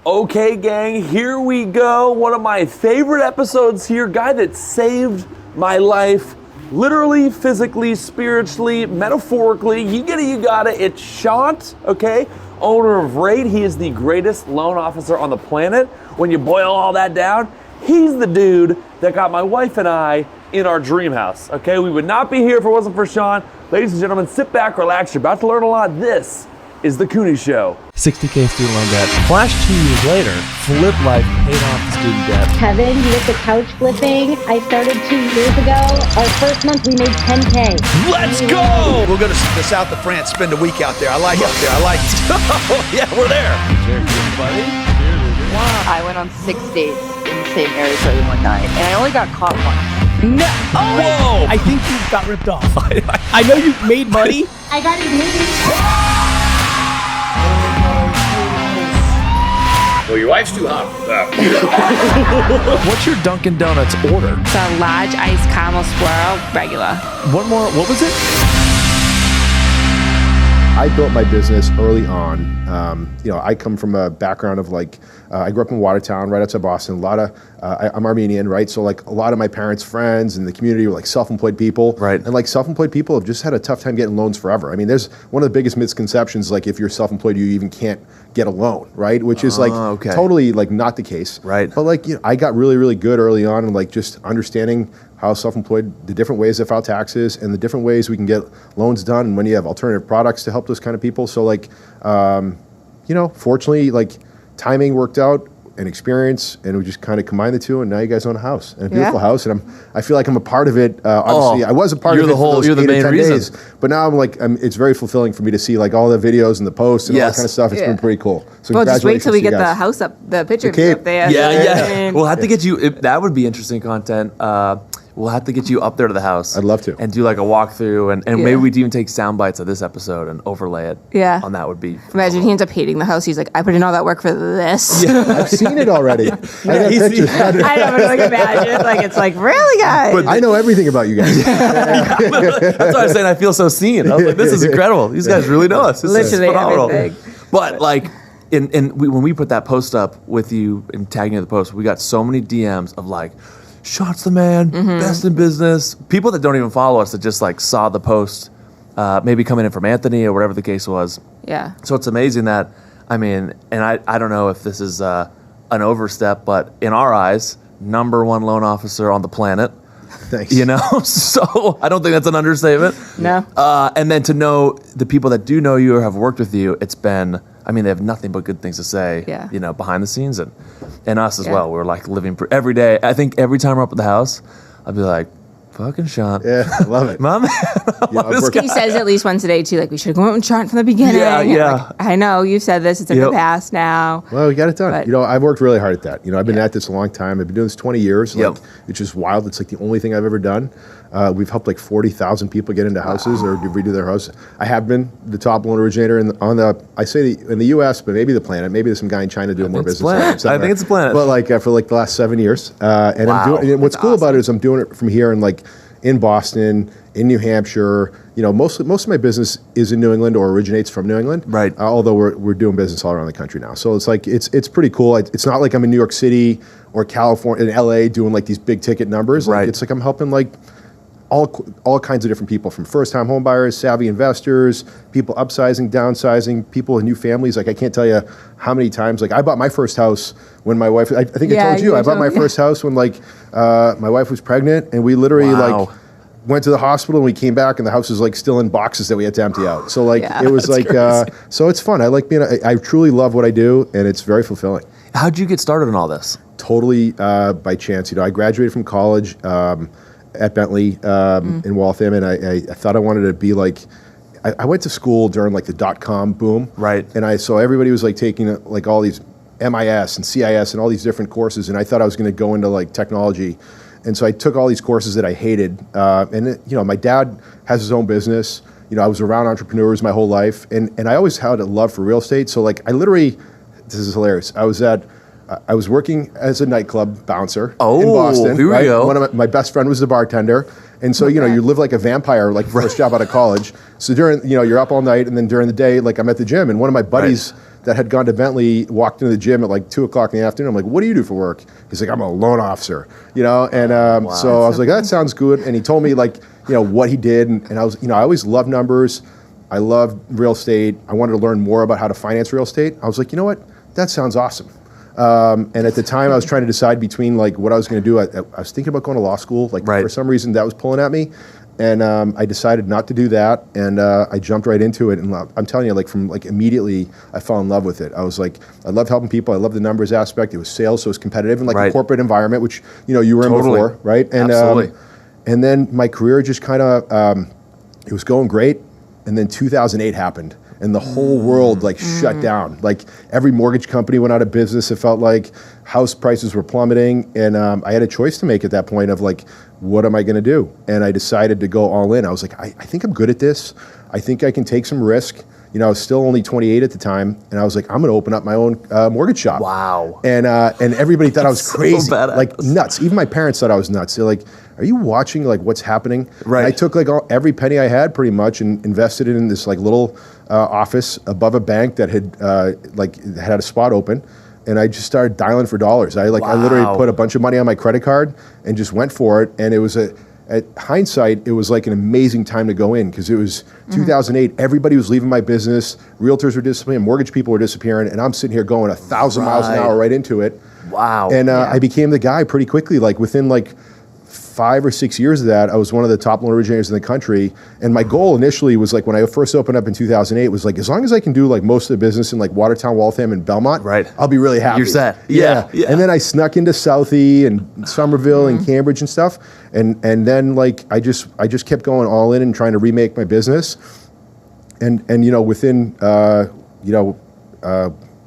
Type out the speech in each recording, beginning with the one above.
Okay, gang, here we go. One of my favorite episodes here. Guy that saved my life, literally, physically, spiritually, metaphorically. You get it, you got it. It's Shant, okay? Owner of Rate. He is the greatest loan officer on the planet. When you boil all that down, he's the dude that got my wife and I in our dream house, okay? We would not be here if it wasn't for Sean. Ladies and gentlemen, sit back, relax. You're about to learn a lot. This is The Cooney Show. 60K student loan debt. Flash 2 years later, flip life, paid off the student debt. Kevin, you did the couch flipping. I started 2 years ago. Our first month we made 10K. Let's go! We'll go to the south of France, spend a week out there. I like it. Yeah, we're there. I went on 6 dates in the same area for one night, and I only got caught once. No! Whoa! I think you got ripped off. I know you made money. I got engaged. Well, your wife's too hot for that. What's your Dunkin' Donuts order? It's a large iced caramel swirl, regular. One more, what was it? I built my business early on. I come from a background of I grew up in Watertown, right outside Boston. I'm Armenian, right? So a lot of my parents' friends and the community were self-employed people. Right. And self-employed people have just had a tough time getting loans forever. I mean, there's one of the biggest misconceptions, if you're self-employed, you even can't get a loan, right? Which is totally not the case. Right. But I got really, really good early on and just understanding how self-employed, the different ways they file taxes and the different ways we can get loans done and when you have alternative products to help those kind of people. So fortunately, timing worked out and experience, and we just kind of combined the two, and now you guys own a house, and a beautiful house, and I feel like I'm a part of it. Obviously, I was a part of it for those 8 or 10 days, but now it's very fulfilling for me to see all the videos and the posts and all that kind of stuff. It's been pretty cool. So well, just wait till we get the house up, the picture up there. Yeah. We'll have to get you, that would be interesting content. We'll have to get you up there to the house. I'd love to. And do a walkthrough, and maybe we'd even take sound bites of this episode and overlay it. Yeah. On that would be phenomenal. Imagine he ends up hating the house. He's like, I put in all that work for this. Yeah. I've seen it already. I got pictures. I know, but imagine. It's really, guys. But I know everything about you guys. That's why I was saying I feel so seen. I was like, this is incredible. These guys really know us. This Literally is phenomenal. everything. But when we put that post up with you and tagging the post, we got so many DMs of Shot's the man, best in business. People that don't even follow us that just saw the post, maybe coming in from Anthony or whatever the case was. Yeah. So it's amazing that, and I don't know if this is an overstep, but in our eyes, #1 loan officer on the planet. Thanks. So I don't think that's an understatement. No. And then to know the people that do know you or have worked with you, it's been, they have nothing but good things to say, behind the scenes and us as well. We're living every day. I think every time we're up at the house, I'll be like, fucking Sean. Yeah, I love it. My man. He says at least once a day, too, we should have gone with Sean from the beginning. Yeah. I know, you said this, it's in the past now. Well, we got it done. But, I've worked really hard at that. I've been at this a long time. I've been doing this 20 years. Yep. It's just wild. It's the only thing I've ever done. We've helped 40,000 people get into houses or redo their house. I have been the top loan originator in the U.S., but maybe the planet. Maybe there's some guy in China doing more business. I think it's the planet. But for the last 7 years, and wow. I'm doing. And what's cool about it is I'm doing it from here and in Boston, in New Hampshire. Most of my business is in New England or originates from New England. Right. Although we're doing business all around the country now, so it's pretty cool. It's not like I'm in New York City or California, in LA, doing these big ticket numbers. Right. It's I'm helping all kinds of different people, from first-time home buyers, savvy investors, people upsizing, downsizing, people in new families. I can't tell you how many times. I bought my first house when my wife. I think I told you. I bought my first house when my wife was pregnant, and we literally went to the hospital, and we came back, and the house was still in boxes that we had to empty out. So it was so it's fun. I like being. I truly love what I do, and it's very fulfilling. How'd you get started in all this? Totally by chance. I graduated from college. At Bentley in Waltham, and I thought I wanted to be I went to school during the .com boom, right? And I saw everybody was taking all these MIS and CIS and all these different courses, and I thought I was going to go into technology, and so I took all these courses that I hated. My dad has his own business. I was around entrepreneurs my whole life, and I always had a love for real estate. So I literally, this is hilarious. I was working as a nightclub bouncer in Boston. Here we go. My best friend was the bartender, And so, you live like a vampire, like first job out of college. So you're up all night, and then during the day, like I'm at the gym, and one of my buddies that had gone to Bentley walked into the gym at like 2:00 in the afternoon. I'm like, what do you do for work? He's like, I'm a loan officer, and so I was like, that sounds good. And he told me like, what he did. And I was, I always loved numbers. I loved real estate. I wanted to learn more about how to finance real estate. I was like, you know what? That sounds awesome. And at the time I was trying to decide between like what I was going to do. I was thinking about going to law school. Like for some reason that was pulling at me. And I decided not to do that, and I jumped right into it. And I'm telling you, like from like immediately, I fell in love with it. I was like, I love helping people. I love the numbers aspect. It was sales, so it was competitive, and like a corporate environment, which you were in before, right? And absolutely. And then my career just kind of it was going great, and then 2008 happened. And the whole world like shut down. Like every mortgage company went out of business. It felt like house prices were plummeting. And I had a choice to make at that point of like, what am I going to do? And I decided to go all in. I was like, I think I'm good at this. I think I can take some risk. I was still only 28 at the time. And I was like, I'm going to open up my own mortgage shop. Wow. And everybody thought I was crazy. Badass. Like nuts. Even my parents thought I was nuts. They're like, are you watching like what's happening? Right. And I took like every penny I had pretty much and invested it in this like little office above a bank that had had a spot open, and I just started dialing for dollars. I literally put a bunch of money on my credit card and just went for it. And it was at hindsight, it was like an amazing time to go in because it was 2008. Everybody was leaving my business. Realtors were disappearing. Mortgage people were disappearing. And I'm sitting here going 1,000 miles an hour right into it. Wow. And I became the guy pretty quickly. Like within like 5 or 6 years of that, I was one of the top loan originators in the country. And my goal initially was like when I first opened up in 2008 was like, as long as I can do like most of the business in like Watertown, Waltham, and Belmont, I'll be really happy. You're set. Yeah. And then I snuck into Southie and Somerville and Cambridge and stuff. And then like I just kept going all in and trying to remake my business. And within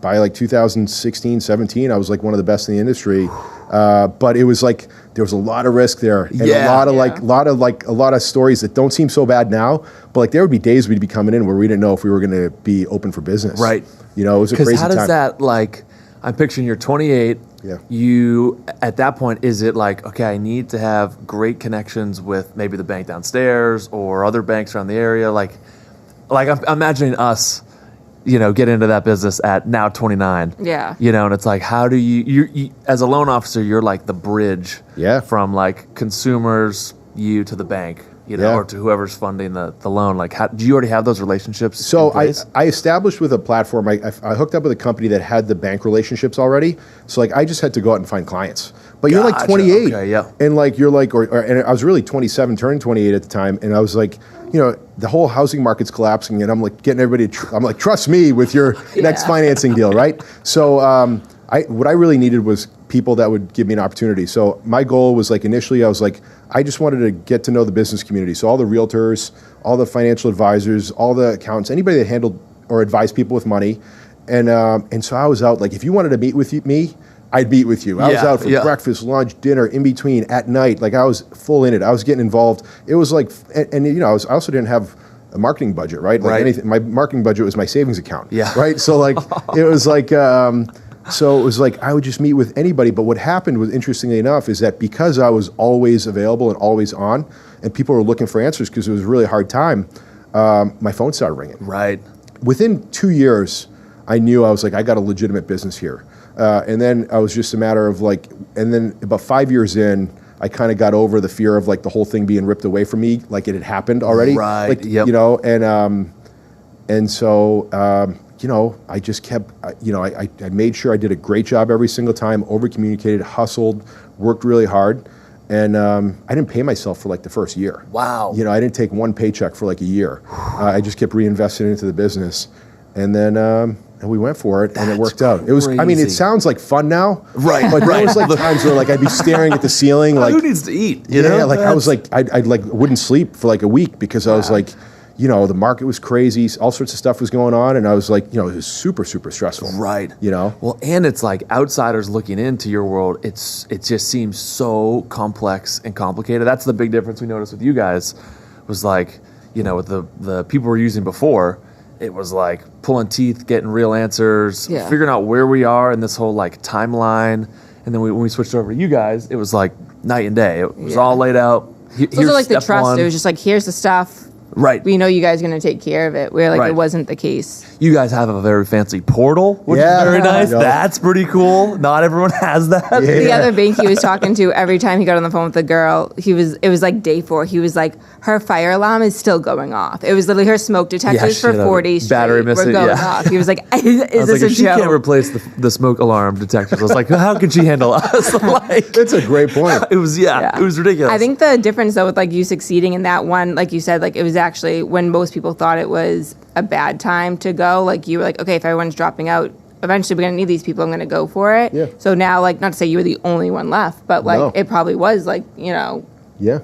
by like 2016, 17, I was like one of the best in the industry. But it was like there was a lot of risk there, and a lot of stories that don't seem so bad now. But like there would be days we'd be coming in where we didn't know if we were going to be open for business. Right. It was a crazy time. Because how does that like? I'm picturing you're 28. Yeah. You at that point, is it like, okay, I need to have great connections with maybe the bank downstairs or other banks around the area, like I'm imagining us. Get into that business at now 29. Yeah. And it's like, how do you as a loan officer, you're like the bridge from like consumers, you to the bank, or to whoever's funding the loan. Like, how do you already have those relationships? So I established with a platform, I hooked up with a company that had the bank relationships already. So like, I just had to go out and find clients. But you're like 28. Okay, yeah. And like, you're like, and I was really 27, turning 28 at the time. And I was like, the whole housing market's collapsing, and I'm like getting everybody. I'm like, trust me with your next financing deal, right? So what I really needed was people that would give me an opportunity. So my goal was like initially, I was like, I just wanted to get to know the business community. So all the realtors, all the financial advisors, all the accountants, anybody that handled or advised people with money, and so I was out like, if you wanted to meet with me, I'd meet with you. I was out for breakfast, lunch, dinner, in between, at night. Like I was full in it. I was getting involved. It was like, and I also didn't have a marketing budget, right? Like anything. My marketing budget was my savings account. Yeah. Right. So like, it was like, so it was like I would just meet with anybody. But what happened was, interestingly enough, is that because I was always available and always on, and people were looking for answers because it was a really hard time, my phone started ringing. Right. Within 2 years, I knew I was like, I got a legitimate business here. And then I was just a matter of like, and then about 5 years in, I kind of got over the fear of like the whole thing being ripped away from me, like it had happened already. Right. Like, and so, I just kept, I made sure I did a great job every single time, over communicated, hustled, worked really hard. And I didn't pay myself for like the first year. Wow. I didn't take one paycheck for like a year. I just kept reinvesting into the business. And then, and we went for it, and it worked out. It was, crazy. I mean, it sounds like fun now. Right. But there was like times where like I'd be staring at the ceiling. Like, who needs to eat? I was like, I'd like wouldn't sleep for like a week because I was like, the market was crazy. All sorts of stuff was going on. And I was like, it was super, super stressful. Right. Well, and it's like outsiders looking into your world, it just seems so complex and complicated. That's the big difference we noticed with you guys was like, with the people we're using before, it was like pulling teeth, getting real answers, figuring out where we are in this whole like timeline. And then when we switched over to you guys, it was like night and day. It was all laid out. So like the trust, it was just like, here's the stuff. Right. We know you guys are going to take care of it. Where like Right. it wasn't the case. You guys have a very fancy portal, which is very nice. Yep. That's pretty cool. Not everyone has that. The other bank he was talking to, every time he got on the phone with the girl, it was like day 4. He was like, her fire alarm is still going off. It was literally her smoke detectors for 4 days straight battery were missing, going yeah. off. He was like, is I was this like, a if she joke? can't replace the smoke alarm detectors. I was like, how could she handle us? Like, That's a great point. it was it was ridiculous. I think the difference though with like you succeeding in that one, like you said, like it was actually when most people thought it was a bad time to go, like you were like, okay, if everyone's dropping out, eventually we're gonna need these people, I'm gonna go for it. Yeah. So now, like, not to say you were the only one left, but like No. it probably was like, you know, Yeah.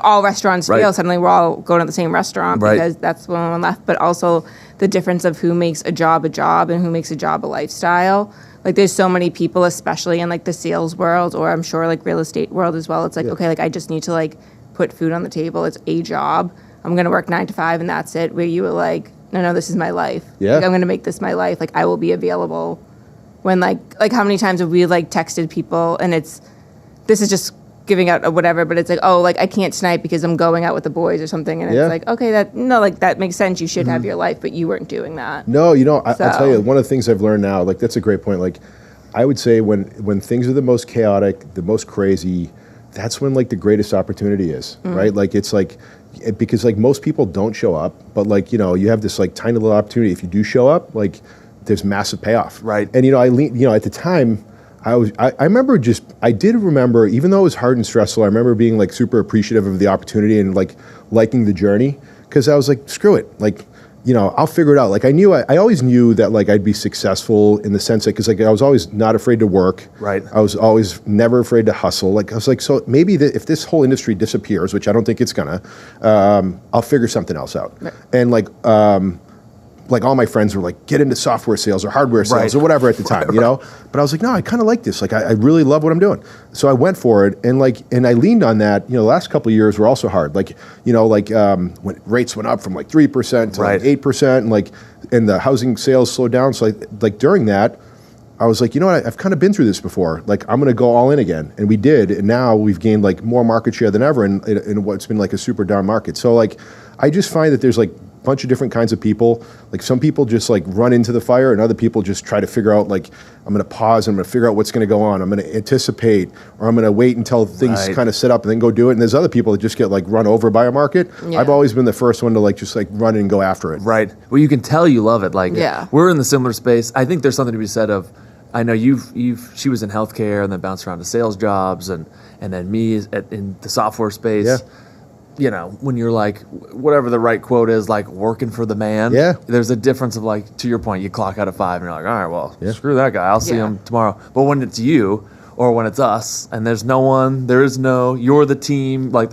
all restaurants Right. fail. Suddenly we're all going to the same restaurant Right. because that's the only one left. But also the difference of who makes a job and who makes a job a lifestyle. Like there's so many people, especially in like the sales world, or I'm sure like real estate world as well. It's like, okay, like I just need to like put food on the table. It's a job. I'm going to work 9 to 5 and that's it. Where you were like, no, this is my life. Yeah. Like, I'm going to make this my life. Like I will be available when like how many times have we like texted people and this is just giving out or whatever, but it's like, oh, like I can't tonight because I'm going out with the boys or something. And Yeah. it's like, okay, that makes sense. You should have your life, but you weren't doing that. No, I'll So- tell you, one of the things I've learned now, like that's a great point. Like I would say when things are the most chaotic, the most crazy, that's when like the greatest opportunity is, right? Like it's like, because like most people don't show up, but like, you have this like tiny little opportunity. If you do show up, like there's massive payoff. Right. And at the time, I did remember, even though it was hard and stressful, I remember being like super appreciative of the opportunity and like liking the journey, because I was like, screw it. Like, I'll figure it out. Like I always knew that like I'd be successful in the sense that, because like I was always not afraid to work. Right. I was always never afraid to hustle. Like I was like, so maybe if this whole industry disappears, which I don't think it's gonna, I'll figure something else out. Right. And like all my friends were like, get into software sales or hardware sales or whatever at the time, But I was like, no, I kind of like this. Like, I really love what I'm doing. So I went for it, and I leaned on that. The last couple of years were also hard. When rates went up from like 3% to like 8%, and the housing sales slowed down. So like during that, I was like, I've kind of been through this before. Like, I'm going to go all in again. And we did. And now we've gained like more market share than ever in what's been like a super down market. So like, I just find that there's like bunch of different kinds of people. Like some people just like run into the fire, and other people just try to figure out like, I'm going to pause, I'm going to figure out what's going to go on, I'm going to anticipate, or I'm going to wait until things kind of set up and then go do it. And there's other people that just get like run over by a market. Yeah. I've always been the first one to like just like run and go after it. Right. Well, you can tell you love it. Like, Yeah. we're in the similar space. I think there's something to be said of, I know she was in healthcare and then bounced around to sales jobs, and then me in the software space. Yeah. When you're like, whatever the right quote is, like working for the man. Yeah. There's a difference of like, to your point, you clock out at 5 and you're like, all right, well, screw that guy. I'll see Yeah. him tomorrow. But when it's you or when it's us and you're the team, like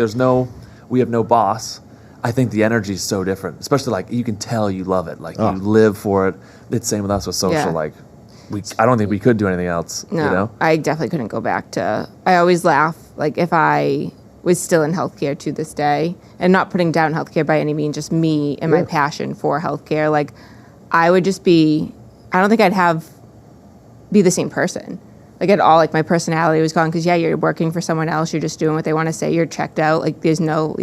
we have no boss. I think the energy is so different, especially like you can tell you love it. Like you live for it. It's same with us with social. Yeah. Like I don't think we could do anything else. No, I definitely couldn't go back to. I always laugh like if I was still in healthcare to this day, and not putting down healthcare by any means, just me and my passion for healthcare. Like I would just be. I don't think I'd be the same person. Like at all. Like my personality was gone because you're working for someone else. You're just doing what they want to say. You're checked out. Like there's no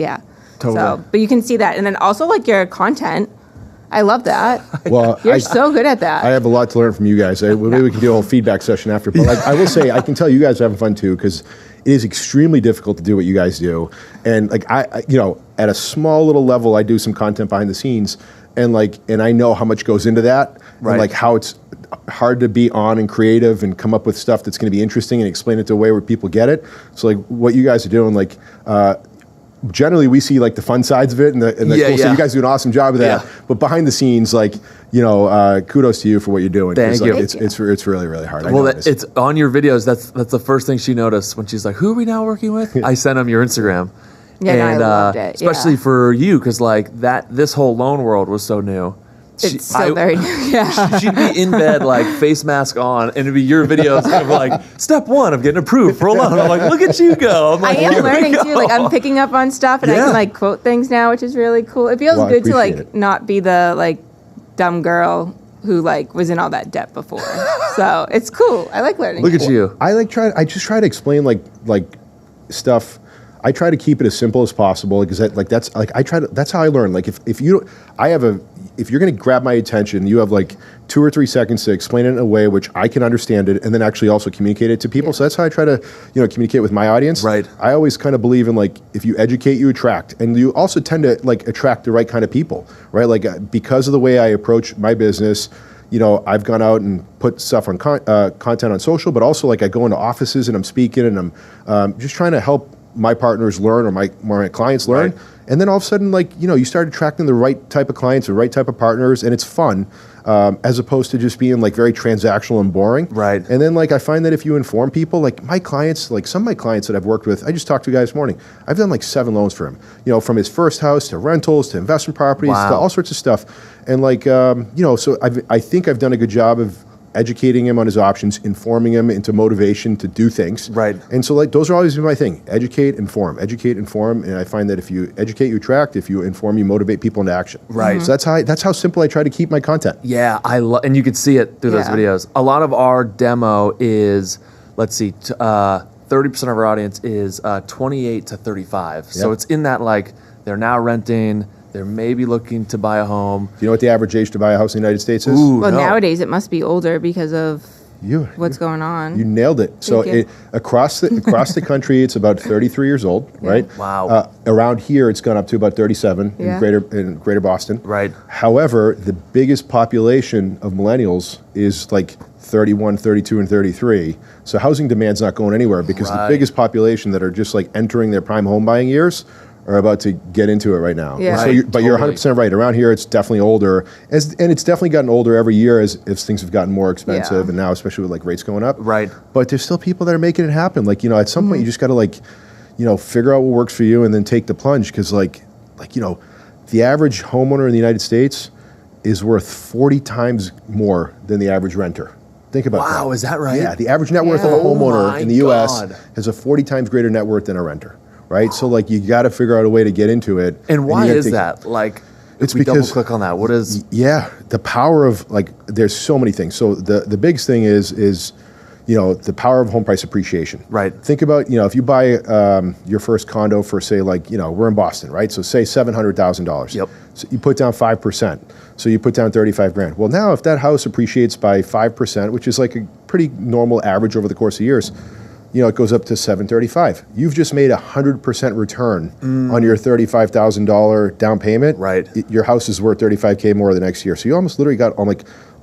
Totally. So, but you can see that, and then also like your content. I love that. Well, You're so good at that. I have a lot to learn from you guys. Maybe we can do a whole feedback session after. But like, I will say, I can tell you guys are having fun too, because it is extremely difficult to do what you guys do. And like I at a small little level, I do some content behind the scenes, and I know how much goes into that, Right. and like how it's hard to be on and creative and come up with stuff that's going to be interesting and explain it to a way where people get it. So like what you guys are doing, like. Generally, we see like the fun sides of it, and the cool. So you guys do an awesome job of that. Yeah. But behind the scenes, like kudos to you for what you're doing. Thank 'cause, like, you. It's really really hard. I Well, know it is. it's on your videos. That's the first thing she noticed when she's like, "Who are we now working with?" I sent him your Instagram. Yeah, no, I loved it, especially yeah. for you, because like this whole loan world was so new. It's so very new. Yeah. She'd be in bed, like face mask on, and it'd be your videos of like step 1 of getting approved for a loan. I'm like, look at you go. I'm I like, am here we learning go. too. Like I'm picking up on stuff, and I Yeah. can like quote things now, which is really cool. It feels Well, I good to appreciate like it. not be the like dumb girl who like was in all that debt before. So it's cool. I like learning. Look at you. I just try to explain like stuff. I try to keep it as simple as possible because that's how I learn. Like if you're going to grab my attention, you have like 2 or 3 seconds to explain it in a way which I can understand it and then actually also communicate it to people. So that's how I try to, communicate with my audience. Right. I always kind of believe in like, if you educate, you attract, and you also tend to like attract the right kind of people, right? Like because of the way I approach my business, I've gone out and put stuff on content on social, but also like I go into offices and I'm speaking and I'm just trying to help my partners learn or my clients learn. Right. And then all of a sudden, like, you start attracting the right type of clients, the right type of partners, and it's fun, as opposed to just being like very transactional and boring. Right. And then like I find that if you inform people, like my clients, like some of my clients that I've worked with, I just talked to a guy this morning. I've done like 7 loans for him, from his first house to rentals to investment properties to all sorts of stuff. And like, so I think I've done a good job of educating him on his options, informing him into motivation to do things. Right. And so like those are always been my thing. Educate, inform. And I find that if you educate, you attract. If you inform, you motivate people into action. Right. So that's how simple I try to keep my content. Yeah, and you can see it through those videos. A lot of our demo is, let's see, 30% of our audience is 28 to 35. So it's in that like they're now renting. They're maybe looking to buy a home. Do you know what the average age to buy a house in the United States is? Ooh, Well, no. nowadays it must be older because of what's going on. You nailed it. So across the country, it's about 33 years old, right? Wow. Around here, it's gone up to about 37 in Greater Boston. Right. However, the biggest population of millennials is like 31, 32, and 33. So housing demand's not going anywhere because the biggest population that are just like entering their prime home buying years are about to get into it right now. Yeah. So you're 100% right. Around here, it's definitely older, and it's definitely gotten older every year as things have gotten more expensive, and now especially with like rates going up. Right. But there's still people that are making it happen. Like at some point, you just got to like, figure out what works for you and then take the plunge because like the average homeowner in the United States is worth 40 times more than the average renter. Think about that. Wow, is that right? Yeah, the average net worth of a homeowner in the U.S. has a 40 times greater net worth than a renter. Right, so like you got to figure out a way to get into it. And why is that? Like, it's if we because double click on that, what is? Yeah, the power of like, there's so many things. So the biggest thing is the power of home price appreciation. Right. Think about if you buy your first condo for say like we're in Boston, right? So say $700,000. Yep. So you put down 5%. So you put down 35 grand. Well, now if that house appreciates by 5%, which is like a pretty normal average over the course of years. It goes up to $735,000. You've just made 100% return on your $35,000 down payment. Right. Your house is worth $35K more the next year. So you almost literally got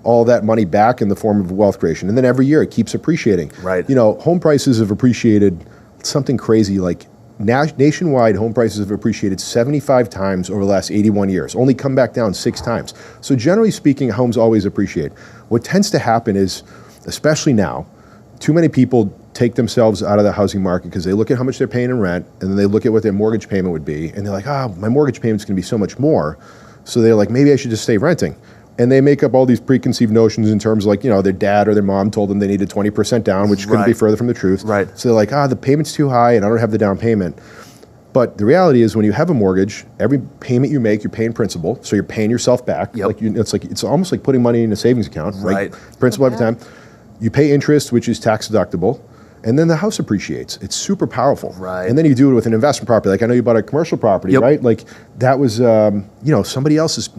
all that money back in the form of wealth creation. And then every year it keeps appreciating. Right. Home prices have appreciated something crazy like nationwide home prices have appreciated 75 times over the last 81 years, only come back down 6 times. So generally speaking, homes always appreciate. What tends to happen is, especially now, too many people take themselves out of the housing market because they look at how much they're paying in rent and then they look at what their mortgage payment would be and they're like, my mortgage payment's going to be so much more. So they're like, maybe I should just stay renting. And they make up all these preconceived notions in terms of like, their dad or their mom told them they needed 20% down, which couldn't be further from the truth. Right. So they're like, the payment's too high and I don't have the down payment. But the reality is when you have a mortgage, every payment you make, you're paying principal. So you're paying yourself back. Yep. It's almost like putting money in a savings account. Right. Principal every time. You pay interest, which is tax deductible. And then the house appreciates. It's super powerful. Right. And then you do it with an investment property. Like I know you bought a commercial property, right? Like that was, somebody else is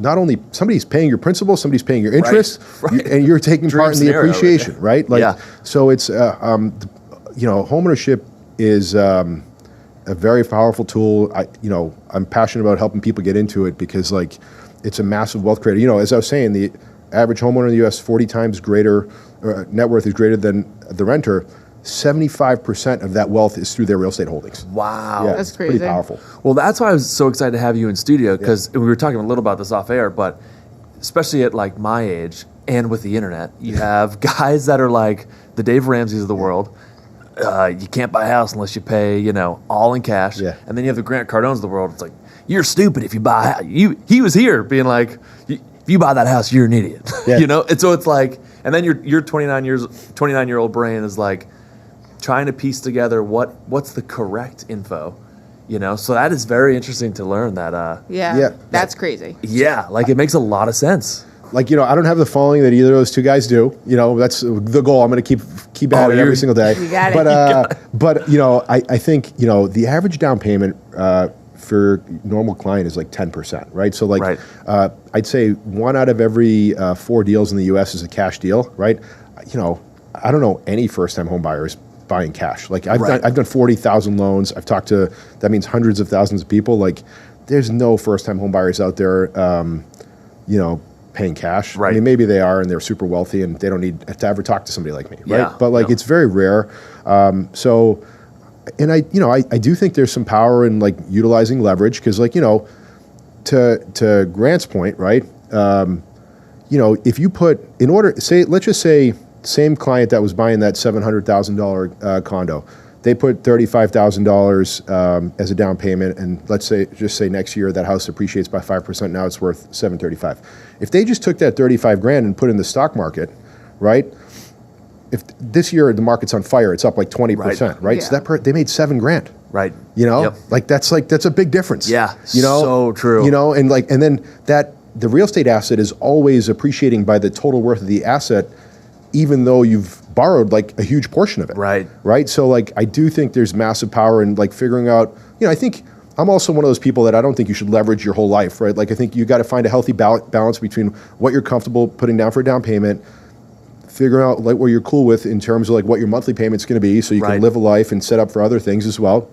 somebody's paying your principal, somebody's paying your interest, and you're taking part in the appreciation, right? Like, so it's, homeownership is a very powerful tool. I'm passionate about helping people get into it because like it's a massive wealth creator. As I was saying, the average homeowner in the U.S. 40 times greater, net worth is greater than the renter. 75% of that wealth is through their real estate holdings. Wow. Yeah, That's it's crazy. pretty powerful. Well, that's why I was so excited to have you in studio because we were talking a little about this off air, but especially at like my age and with the internet, you have guys that are like the Dave Ramseys of the world. You can't buy a house unless you pay, all in cash. Yeah. And then you have the Grant Cardones of the world. It's like, you're stupid if you buy a house. He was here being like, if you buy that house, you're an idiot. Yeah. And so it's like, and then your 29-year-old brain is like, trying to piece together what's the correct info, so that is very interesting to learn that Yeah, that's crazy. like it makes a lot of sense. like, I don't have the following that either of those two guys do. That's the goal. I'm going to keep at it every single day. You got it. But I think, the average down payment for normal client is like 10%, right? So like, I'd say 1 out of every 4 deals in the U.S. is a cash deal, right? I don't know any first-time home buyers buying cash. Like I've done 40,000 loans. I've talked to, that means hundreds of thousands of people. Like there's no first-time home buyers out there, paying cash. Right. I mean, maybe they are and they're super wealthy and they don't need to ever talk to somebody like me, right? Yeah. But like, it's very rare. And I do think there's some power in like utilizing leverage because like, to Grant's point, right? If you put, let's just say same client that was buying that $700,000 condo, they put $35,000 as a down payment, and just say next year that house appreciates by 5%. Now it's worth $735,000. If they just took that $35,000 and put it in the stock market, right? If this year the market's on fire, it's up like 20%, right? Yeah. So they made $7,000. Right. Yep. Like that's a big difference. Yeah. So true. And then the real estate asset is always appreciating by the total worth of the asset, even though you've borrowed like a huge portion of it. Right. Right. So like, I do think there's massive power in like figuring out, I think I'm also one of those people that I don't think you should leverage your whole life, right? Like I think you got to find a healthy balance between what you're comfortable putting down for a down payment, figuring out like what you're cool with in terms of like what your monthly payment's going to be so you can live a life and set up for other things as well.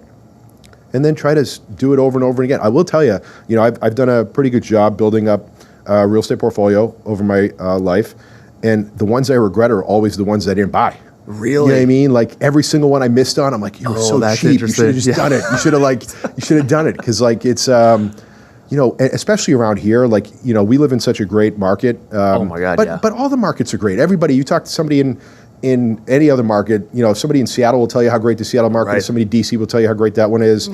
And then try to do it over and over again. I will tell you, I've done a pretty good job building up a real estate portfolio over my life. And the ones I regret are always the ones I didn't buy. Really? You know what I mean? Like every single one I missed on, I'm like, you were so cheap. You should have just done it. You should have done it. Because like it's, especially around here, like, we live in such a great market. Oh my God, But all the markets are great. Everybody, you talk to somebody in any other market, somebody in Seattle will tell you how great the Seattle market is. Somebody in DC will tell you how great that one is.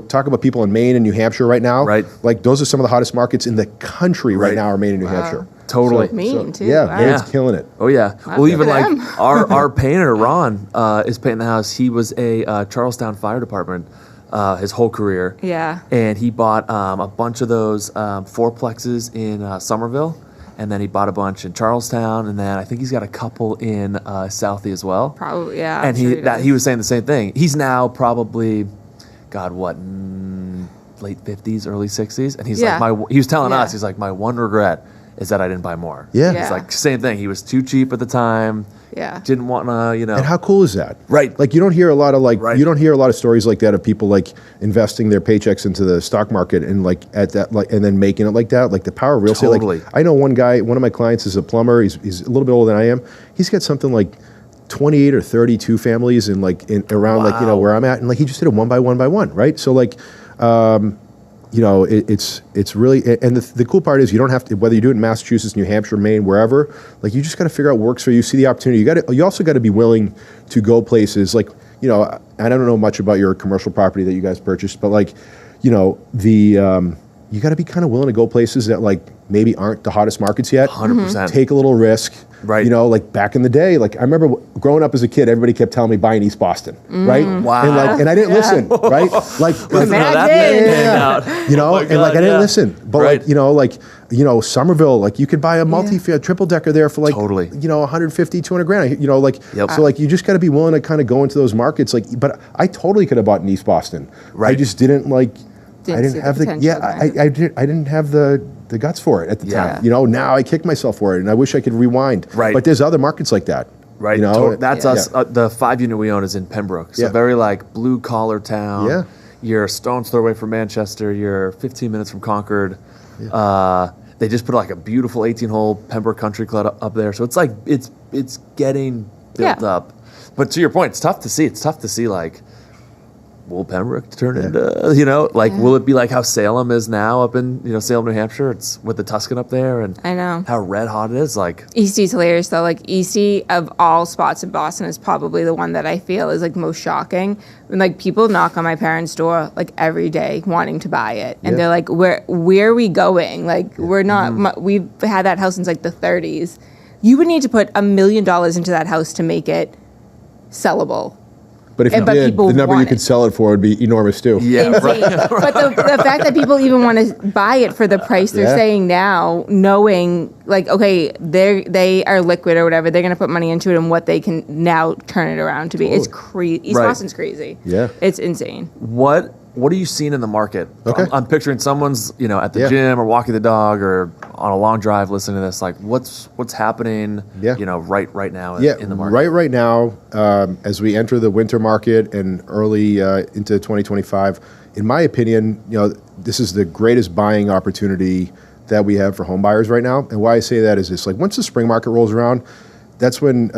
Talk about people in Maine and New Hampshire right now. Right. Like those are some of the hottest markets in the country right now are Maine and New Hampshire. Totally. Maine too. Yeah, Wow. Maine's killing it. Oh yeah. Wow, Well, good even for like them. our painter Ron is painting the house. He was a Charlestown Fire Department his whole career. Yeah. And he bought a bunch of those fourplexes in Somerville, and then he bought a bunch in Charlestown, and then I think he's got a couple in Southie as well. Probably, yeah. And he was saying the same thing. He's now probably, late 50s, early 60s, and he's like he was telling us, he's like, my one regret is that I didn't buy more. Yeah. It's like same thing. He was too cheap at the time. Yeah. Didn't want to, And how cool is that? Right. Like you don't hear a lot of stories like that of people like investing their paychecks into the stock market and like at that and then making it like that. Like the power of real estate. Totally. Like I know one guy, one of my clients is a plumber. He's a little bit older than I am. He's got something like 28 or 32 families in around where I'm at, and like he just did it one by one, right? So like it's really, and the cool part is you don't have to, whether you do it in Massachusetts, New Hampshire, Maine, wherever, like you just got to figure out what works for you, see the opportunity. You also got to be willing to go places like, I don't know much about your commercial property that you guys purchased, but like, you got to be kind of willing to go places that like maybe aren't the hottest markets yet. 100%. Take a little risk. Right. Like back in the day, like I remember growing up as a kid, everybody kept telling me buy in East Boston, right? Wow. And I didn't listen, right? Like, I didn't listen. But Somerville, like you could buy a triple decker there for like, Totally. 150, 200 grand, Yep. So like you just got to be willing to kind of go into those markets. Like, but I totally could have bought in East Boston. Right. I just didn't like, I didn't see have the the potential I didn't have the guts for it at the time. Now I kick myself for it, and I wish I could rewind. Right. But there's other markets like that. Right. That's us. The 5 unit we own is in Pembroke. So very like blue collar town. Yeah. You're a stone's throw away from Manchester. You're 15 minutes from Concord. Yeah. They just put like a beautiful 18-hole Pembroke Country Club up there. So it's like it's getting built up. But to your point, it's tough to see. It's tough to see like, will Pembroke turn into, will it be like how Salem is now up in, Salem, New Hampshire? It's with the Tuscan up there and I know how red hot it is. Like Eastie's hilarious though. Like Eastie of all spots in Boston is probably the one that I feel is like most shocking. When like people knock on my parents' door like every day wanting to buy it, and they're like, where are we going? Like we're not. We've had that house since like the 30s. You would need to put $1 million into that house to make it sellable. But if you But did, people the number you want could it. sell it for would be enormous too. Yeah, Insane. But the fact that people even want to buy it for the price they're Yeah. saying now, knowing like, okay, they are liquid or whatever, they're going to put money into it and what they can now turn it around to be. It's crazy. East Right. Boston's crazy. Yeah. It's insane. What are you seeing in the market? Okay. I'm picturing someone's, at the Yeah. gym or walking the dog or on a long drive listening to this. Like, what's happening? Yeah. Right now Yeah, in the market. right now, as we enter the winter market and early into 2025, in my opinion, this is the greatest buying opportunity that we have for home buyers right now. And why I say that is this: like once the spring market rolls around, that's when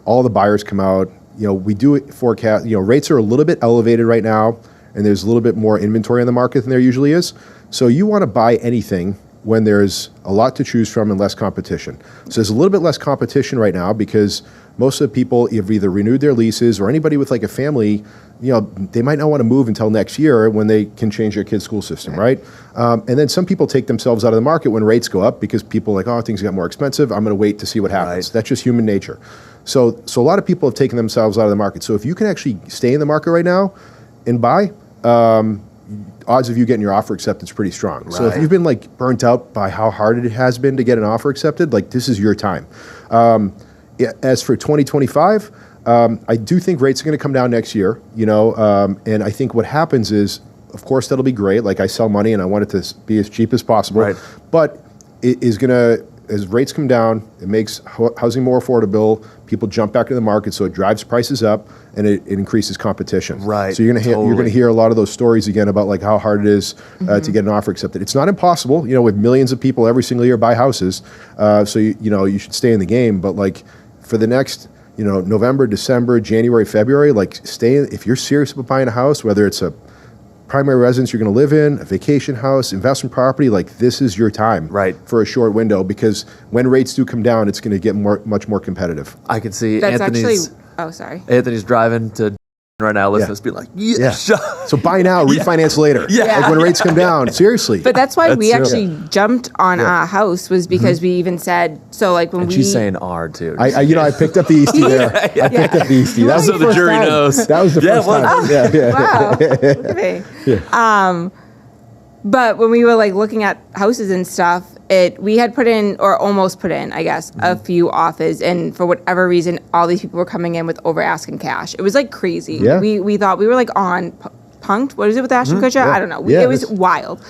all the buyers come out. We do forecast. Rates are a little bit elevated right now, and there's a little bit more inventory on the market than there usually is. So you want to buy anything when there's a lot to choose from and less competition. So there's a little bit less competition right now because most of the people have either renewed their leases or anybody with like a family, they might not want to move until next year when they can change their kid's school system, right? And then some people take themselves out of the market when rates go up because people are like, oh, things got more expensive. I'm going to wait to see what happens. Right. That's just human nature. So a lot of people have taken themselves out of the market. So if you can actually stay in the market right now and buy, odds of you getting your offer accepted is pretty strong. Right. So if you've been like burnt out by how hard it has been to get an offer accepted, like this is your time. As for 2025, I do think rates are going to come down next year, and I think what happens is, of course, that'll be great. Like I sell money and I want it to be as cheap as possible, Right. but it is going to, as rates come down, it makes housing more affordable. People jump back into the market, so it drives prices up and it increases competition. Right. So you're going to hear a lot of those stories again about like how hard it is to get an offer accepted. It's not impossible. With millions of people every single year buy houses, so you should stay in the game. But like for the next November, December, January, February, like if you're serious about buying a house, whether it's a primary residence you're going to live in, a vacation house, investment property, like this is your time for a short window because when rates do come down, it's going to get much more competitive. I can see That's Anthony's. actually. Oh, sorry. Anthony's driving to right now. Listening to us be like, yeah. So buy now, refinance later. Yeah. Like when rates come down, seriously. But that's why we true. actually jumped on our house was because we even said, so like when And she's saying R too. I picked up the Eastie there. I picked up the Eastie. That was So the the first jury time. knows. That was the first time. Yeah. Wow. Look at me. But when we were like looking at houses and stuff, we had put in or almost put in, I guess, a few offers, and for whatever reason, all these people were coming in with over asking cash. It was like crazy. Yeah. We thought we were like on punked. What is it with Ashton Kutcher? Yeah. I don't know. Yeah, it was wild.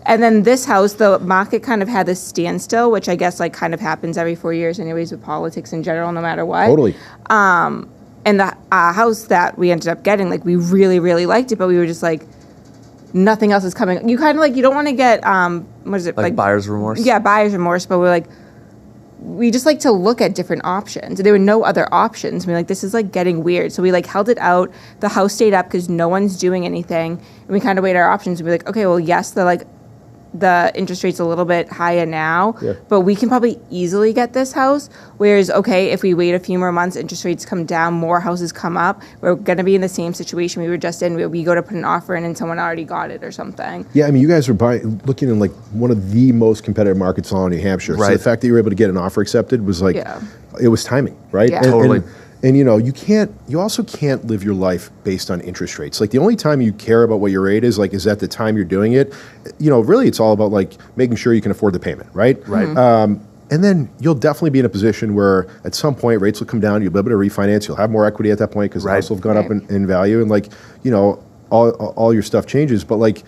And then this house, the market kind of had this standstill, which I guess like kind of happens every 4 years, anyways, with politics in general, no matter what. Totally. And the house that we ended up getting, like we really, really liked it, but we were just like, nothing else is coming. You kind of like, you don't want to get, what is it? like buyer's remorse? Yeah, buyer's remorse, but we're like, we just like to look at different options. There were no other options. We're like, this is like getting weird. So we like held it out. The house stayed up because no one's doing anything. And we kind of weighed our options. We're like, okay, well, yes, the interest rate's a little bit higher now, but we can probably easily get this house. Whereas, okay, if we wait a few more months, interest rates come down, more houses come up, we're going to be in the same situation we were just in where we go to put an offer in and someone already got it or something. Yeah, I mean, you guys were looking in like one of the most competitive markets in all New Hampshire. Right. So the fact that you were able to get an offer accepted was like, it was timing, right? Yeah. Totally. And you also can't live your life based on interest rates. Like the only time you care about what your rate is at the time you're doing it. Really it's all about like making sure you can afford the payment, right? Right. And then you'll definitely be in a position where at some point rates will come down, you'll be able to refinance, you'll have more equity at that point because the house will have gone up in value and like, all your stuff changes. But like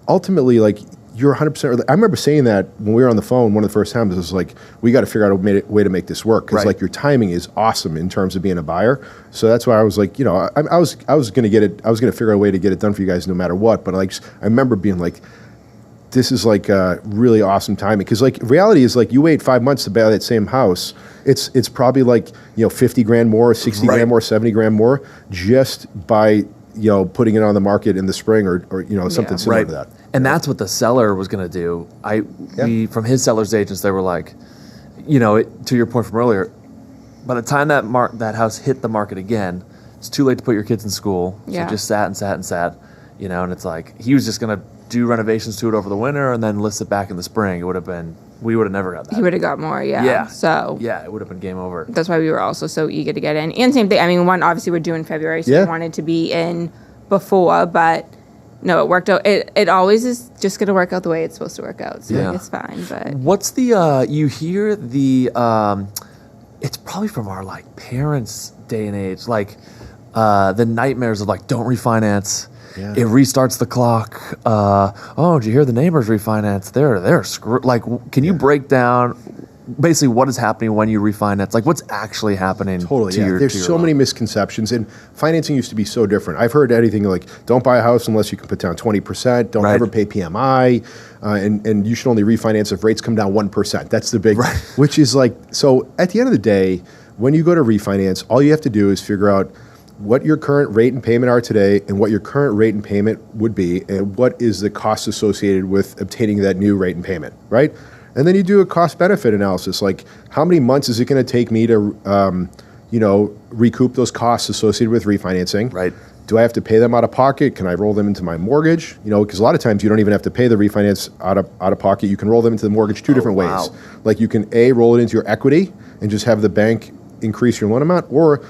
ultimately, like you're 100%. I remember saying that when we were on the phone one of the first times. It was like, we got to figure out a way to make this work because like your timing is awesome in terms of being a buyer. So that's why I was like, I was going to get it. I was going to figure out a way to get it done for you guys no matter what. But like, I remember being like, this is like really awesome timing because like reality is like you wait 5 months to buy that same house. It's probably like 50 grand more, 60 grand more, 70 grand more just by putting it on the market in the spring or something similar to that. And that's what the seller was going to do. We from his seller's agents, they were like, to your point from earlier, by the time that house hit the market again, it's too late to put your kids in school. So it just sat and sat and sat, and it's like he was just going to do renovations to it over the winter and then list it back in the spring. It would have been we would have never got that. He would have got more, yeah. Yeah. So Yeah, it would have been game over. that's why we were also so eager to get in. And same thing. I mean, one, obviously we're due in February, so Yeah. we wanted to be in before, but no, it worked out. It always is just going to work out the way it's supposed to work out. So Yeah. it's fine. But What's the you hear the it's probably from our like parents' day and age, like the nightmares of like don't refinance. Yeah. It restarts the clock. Oh, did you hear the neighbors refinance? They're screwed. Like, can you break down basically what is happening when you refinance? Like, what's actually happening? Totally, to yeah. your, There's to your so loan? many misconceptions, and financing used to be so different. I've heard anything like, don't buy a house unless you can put down 20%, don't Right. ever pay PMI, and you should only refinance if rates come down 1%. That's the big, which is like, so at the end of the day, when you go to refinance, all you have to do is figure out what your current rate and payment are today and what your current rate and payment would be and what is the cost associated with obtaining that new rate and payment, right? And then you do a cost-benefit analysis, like how many months is it going to take me to, recoup those costs associated with refinancing? Right. Do I have to pay them out of pocket? Can I roll them into my mortgage? Because a lot of times you don't even have to pay the refinance out of pocket. You can roll them into the mortgage two different wow. ways. Like you can roll it into your equity and just have the bank increase your loan amount, or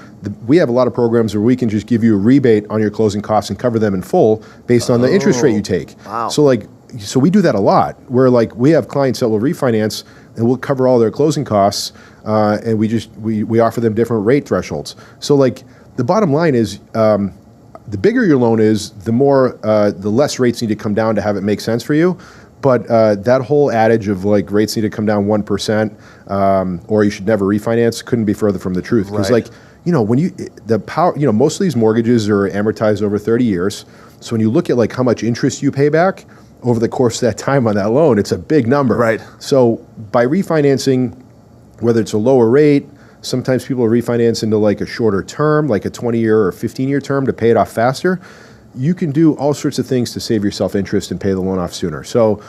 we have a lot of programs where we can just give you a rebate on your closing costs and cover them in full based on the interest rate you take. Wow. So we do that a lot, where like we have clients that will refinance and we'll cover all their closing costs, and we offer them different rate thresholds. So like the bottom line is, the bigger your loan is, the less rates need to come down to have it make sense for you. But that whole adage of like rates need to come down 1%, or you should never refinance couldn't be further from the truth. Because Right. when most of these mortgages are amortized over 30 years. So when you look at like how much interest you pay back over the course of that time on that loan, it's a big number. Right. So by refinancing, whether it's a lower rate, sometimes people refinance into like a shorter term, like a 20-year or 15-year term to pay it off faster. You can do all sorts of things to save yourself interest and pay the loan off sooner. So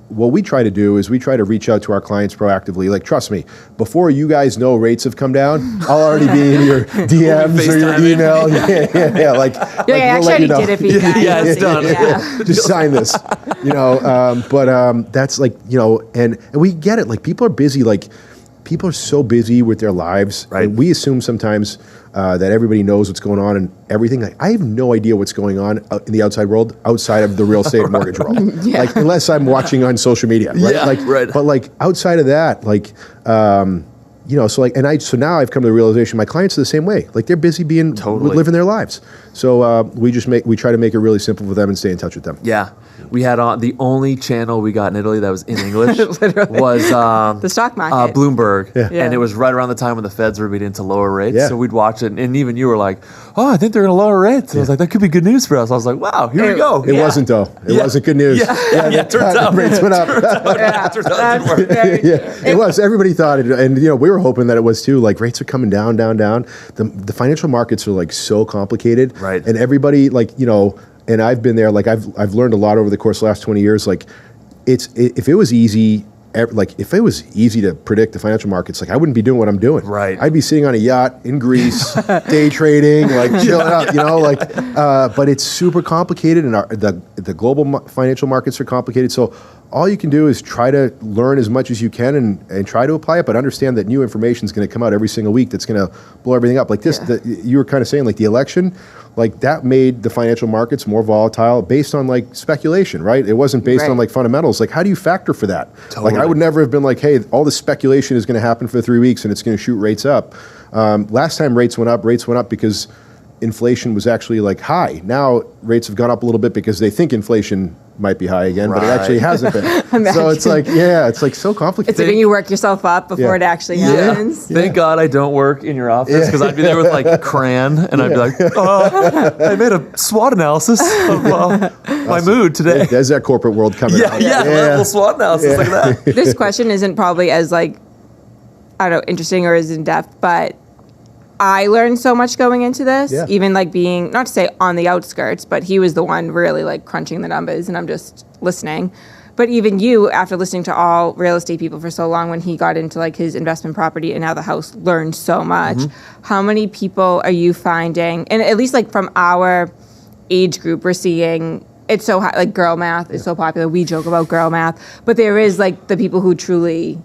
what we try to do is we try to reach out to our clients proactively. Like, trust me, before you guys know rates have come down, I'll already be in your DMs or your email. Yeah. Like, yeah, I actually already did it for you guys. Yeah, it's done. Yeah. just sign this, but that's like, and we get it. Like people are busy, like people are so busy with their lives. Right. And we assume sometimes that everybody knows what's going on and everything. Like I have no idea what's going on in the outside world, outside of the real estate mortgage world. Yeah. Like unless I'm watching on social media, right? Yeah, like, right. But like outside of that, like, so now I've come to the realization my clients are the same way. Like they're busy living their lives. So we try to make it really simple for them and stay in touch with them. Yeah. We had on the only channel we got in Italy that was in English was The stock market. Bloomberg, Yeah. and it was right around the time when the Feds were beginning to lower rates. Yeah. So we'd watch it, and even you were like, "Oh, I think they're going to lower rates." And I was like, "That could be good news for us." I was like, "Wow, here we go." It wasn't though. It wasn't good news. Yeah, turns out rates went up. Turns out it didn't work. It was. Everybody thought it, and we were hoping that it was too. Like rates are coming down. The financial markets are like so complicated, Right. And everybody and I've been there. Like I've learned a lot over the course of the last 20 years. Like if it was easy. If it was easy to predict the financial markets, like I wouldn't be doing what I'm doing. Right. I'd be sitting on a yacht in Greece, day trading, like chilling out, but it's super complicated and the global financial markets are complicated. So all you can do is try to learn as much as you can and try to apply it, but understand that new information is going to come out every single week that's going to blow everything up. Like this, you were kind of saying, like the election, like that made the financial markets more volatile based on like speculation, right? It wasn't based on like fundamentals. Like how do you factor for that? Totally. Like I would never have been like, hey, all this speculation is going to happen for 3 weeks and it's going to shoot rates up. Last time rates went up because inflation was actually like high. Now rates have gone up a little bit because they think inflation might be high again, but it actually hasn't been. So it's like, it's like so complicated. It's like when you work yourself up before it actually happens. Thank God I don't work in your office because I'd be there with like crayon and I'd be like, I made a SWOT analysis of my mood today. There's that corporate world coming out. Little SWOT analysis like that. This question isn't probably as like, I don't know, interesting or as in depth, but I learned so much going into this, even like being, not to say on the outskirts, but he was the one really like crunching the numbers and I'm just listening. But even you, after listening to all real estate people for so long, when he got into like his investment property and now the house, learned so much. How many people are you finding, and at least like from our age group, we're seeing it's so high, like girl math is so popular. We joke about girl math, but there is like the people who truly,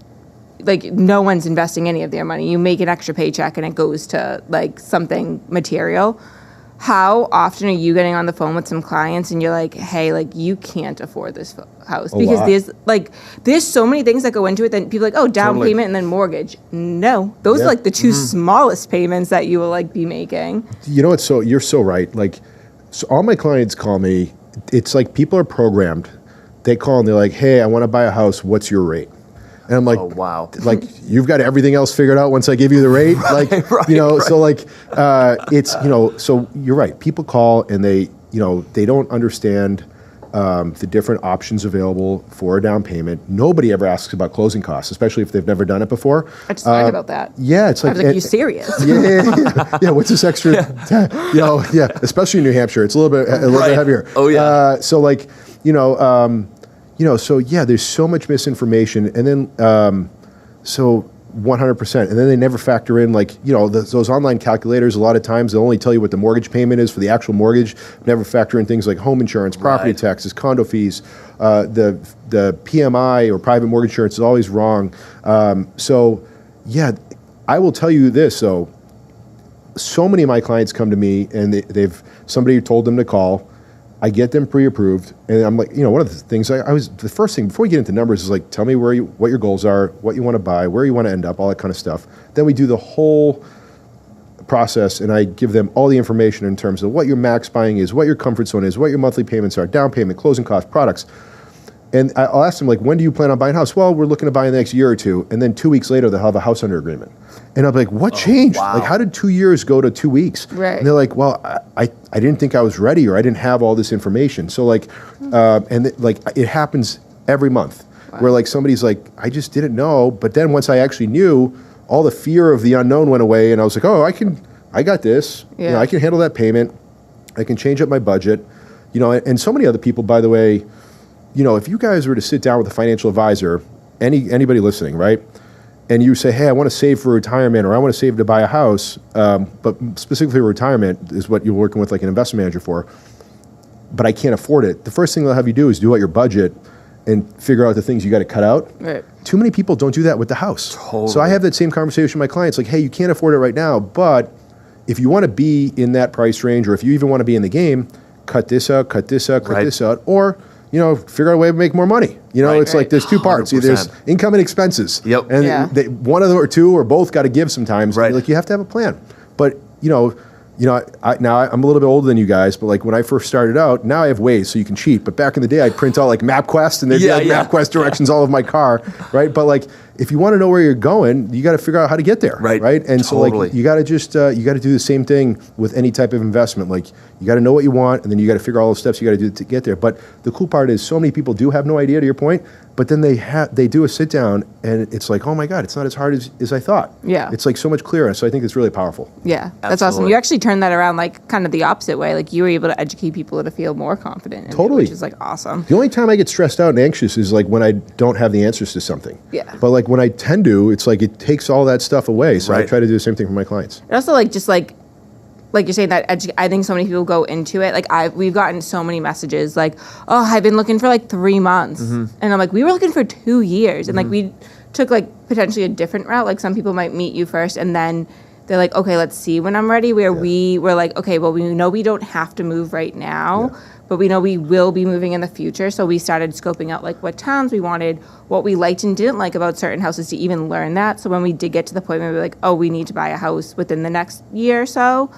like no one's investing any of their money. You make an extra paycheck and it goes to like something material. How often are you getting on the phone with some clients and you're like, hey, like you can't afford this house? Because there's so many things that go into it that people are like, oh, down payment and then mortgage. No, those are like the two smallest payments that you will like be making. You know what? So you're so right. Like, so all my clients call me. It's like people are programmed. They call and they're like, hey, I want to buy a house. What's your rate? And I'm like, oh, wow. Like, you've got everything else figured out once I give you the rate? Like, so like, it's, so you're right. People call and they don't understand the different options available for a down payment. Nobody ever asks about closing costs, especially if they've never done it before. I just learned about that. Yeah, it's like, I was like, you serious? Yeah. What's this extra? Especially in New Hampshire, it's a little bit heavier. Oh yeah. So like, so yeah, there's so much misinformation, and then so 100%, and then they never factor in like those online calculators. A lot of times they'll only tell you what the mortgage payment is for the actual mortgage. Never factor in things like home insurance, property taxes, condo fees. The PMI or private mortgage insurance is always wrong. So yeah, I will tell you this though. So many of my clients come to me and they've somebody told them to call. I get them pre-approved, and I'm like, one of the things the first thing before we get into numbers is like, tell me what your goals are, what you want to buy, where you want to end up, all that kind of stuff. Then we do the whole process, and I give them all the information in terms of what your max buying is, what your comfort zone is, what your monthly payments are, down payment, closing costs, products. And I'll ask them, like, when do you plan on buying a house? Well, we're looking to buy in the next year or two. And then 2 weeks later, they'll have a house under agreement. And I'm like, what changed? Wow. Like, how did 2 years go to 2 weeks? Right. And they're like, well, I didn't think I was ready, or I didn't have all this information. So, like, it happens every month where, like, somebody's like, I just didn't know. But then once I actually knew, all the fear of the unknown went away. And I was like, oh, I got this. Yeah. I can handle that payment. I can change up my budget. And so many other people, by the way, if you guys were to sit down with a financial advisor, anybody listening, right, and you say, hey, I want to save for retirement, or I want to save to buy a house, but specifically retirement is what you're working with like an investment manager for, but I can't afford it. The first thing they'll have you do is do out your budget and figure out the things you got to cut out. Right. Too many people don't do that with the house. Totally. So I have that same conversation with my clients, like, hey, you can't afford it right now, but if you want to be in that price range, or if you even want to be in the game, cut this out, cut this out, cut this out, or figure out a way to make more money. It's like there's two parts. 100%. There's income and expenses. Yep. And one of them or two or both got to give sometimes. Right. Like, you have to have a plan. But now I'm a little bit older than you guys, but like when I first started out, now I have Waze, so you can cheat. But back in the day, I'd print out like MapQuest, and there'd be like MapQuest directions all over my car, right? But like, if you want to know where you're going, you got to figure out how to get there, right? And so like, you got to just you got to do the same thing with any type of investment. Like, you got to know what you want, and then you got to figure out all the steps you got to do to get there. But the cool part is, so many people do have no idea, to your point, but then they do a sit down, and it's like, oh my God, it's not as hard as I thought. Yeah. It's like so much clearer. So I think it's really powerful. Yeah, that's awesome. Absolutely. You actually turned that around, like kind of the opposite way. Like, you were able to educate people to feel more confident in it, Totally. which is like awesome. The only time I get stressed out and anxious is like when I don't have the answers to something. Yeah. But like when I tend to, it's like it takes all that stuff away. So I Right. try to do the same thing for my clients. And also, like, just like you're saying that I think so many people go into it. Like, we've gotten so many messages like, oh, I've been looking for like 3 months. And I'm like, we were looking for 2 years. And like, we took like potentially a different route. Like, some people might meet you first and then they're like, okay, let's see when I'm ready. Where we were like, okay, well, we know we don't have to move right now, but we know we will be moving in the future. So we started scoping out like what towns we wanted, what we liked and didn't like about certain houses, to even learn that. So when we did get to the point where we were like, oh, we need to buy a house within the next year or so,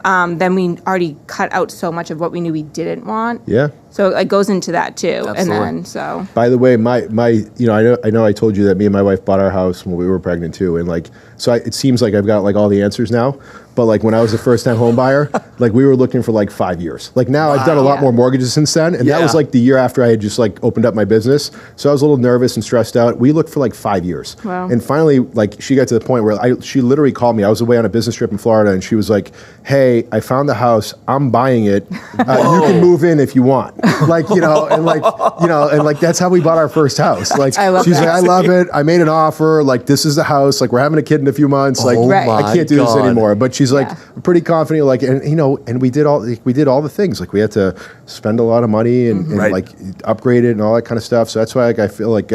then we already cut out so much of what we knew we didn't want. Yeah. So it goes into that too. Absolutely. And then, so. By the way, my I know I told you that me and my wife bought our house when we were pregnant too, and like, so it seems like I've got like all the answers now. But like when I was a first-time home buyer, like we were looking for like 5 years. Like now I've done a lot more mortgages since then, and that was like the year after I had just like opened up my business. So I was a little nervous and stressed out. We looked for like 5 years. Wow. And finally, like she got to the point where she literally called me. I was away on a business trip in Florida, and she was like, "Hey, I found the house. I'm buying it. You can move in if you want." like, you know, and like, you know, and like, that's how we bought our first house. Like, I love she's that. like, I love it. I made an offer. Like, this is the house. Like, we're having a kid in a few months. Like, Right. I can't do this God. anymore. But she's like, Yeah. pretty confident. Like, and you know, and we did all the things. Like, we had to spend a lot of money and Right. like upgrade it and all that kind of stuff. So that's why like I feel like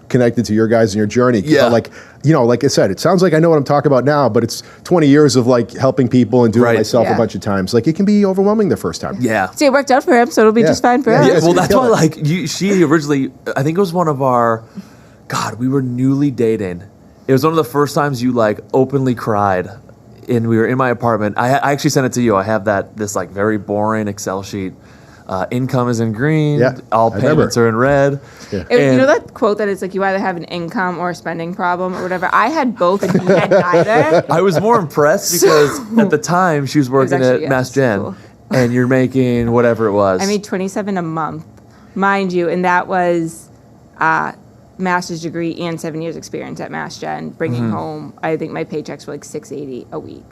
connected to your guys and your journey. Yeah. Like, you know, like I said, it sounds like I know what I'm talking about now, but it's 20 years of like helping people and doing Right. it myself Yeah. a bunch of times. Like, it can be overwhelming the first time. Yeah. See, it worked out for him, so it'll be Yeah. just fine for Yeah. us. Yeah. Well, you that's kill why, it. like, she originally, I think it was one of our, God, we were newly dating. It was one of the first times you, like, openly cried. And we were in my apartment. I actually sent it to you. I have this, like, very boring Excel sheet. Income is in green. Yeah, All I remember. payments are in red. You And- know that quote that it's like you either have an income or a spending problem or whatever? I had both and he had neither. I was more impressed because at the time she was working actually- at Mass Gen, cool. and you're making whatever it was. I made $27 a month, mind you, and that was master's degree and 7 years experience at Mass Gen, bringing home, I think my paychecks were like $680 a week.